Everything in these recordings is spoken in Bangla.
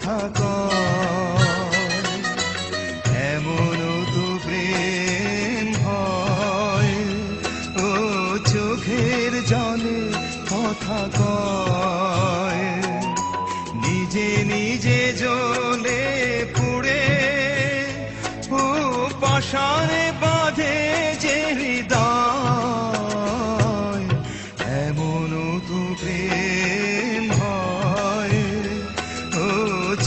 কথা কয়। এমন তো প্রেম হয়, ও চোখের জলে কথা কয়। নিজে নিজে জ্বলে পুড়ে ও পাষাণে বাঁধে যে হৃদয়। এমন তো প্রেম হয়, ও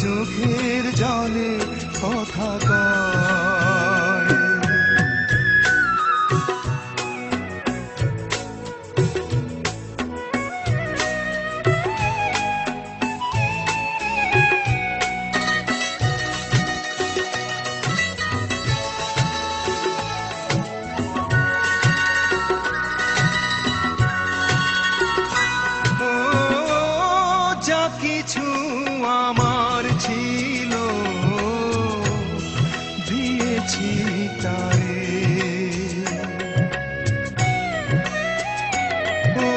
চোখের জলে কথা কয়। যা কিছু আমার ছিল দিয়েছি তারে, ও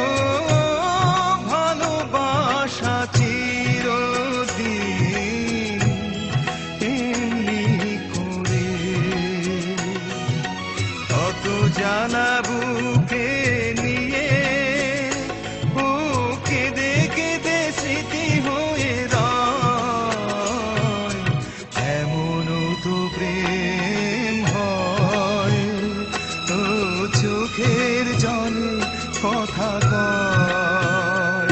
ভালোবাসা চিরদিন এমনি করে। কত জ্বালা বুকে নিয়ে ও কেঁদে কেঁদে স্মৃতি হয়ে রয়। এমন তো প্রেম হয়, ও চোখের জলে কথা কয়।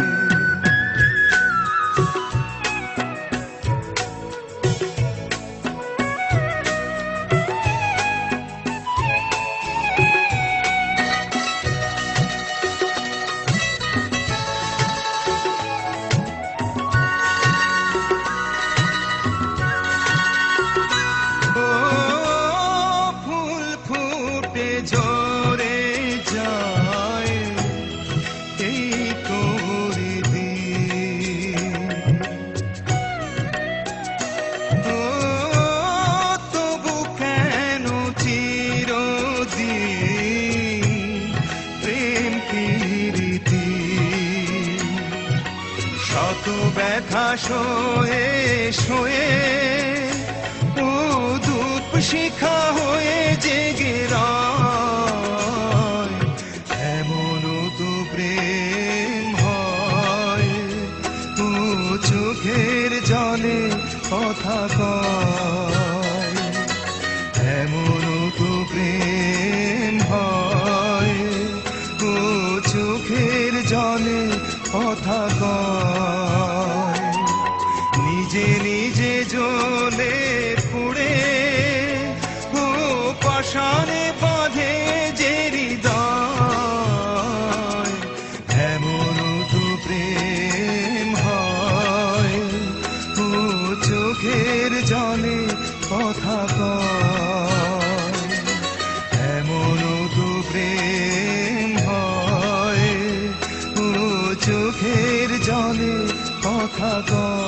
ফুল ফুটে ঝরে যায় এই করে দিন, তবু কেন চিরদিন প্রেম প্রীতি। শত ব্যথা সয়ে সয়ে ও ধূপ শিখা হয়ে জেগে রয়। এমন তো প্রেম হয়, ও চোখের জলে কথা কয়। এমন তো প্রেম হয়, ও চোখের জলে কথা কয়। নিজে নিজে জ্বলে পুড়ে ও পাষাণে বাঁধে যে হৃদয়। এমন তো প্রেম হয়, ও চোখের জলে কথা কয়। এমন তো প্রেম হয়, ও চোখের জলে কথা কয়।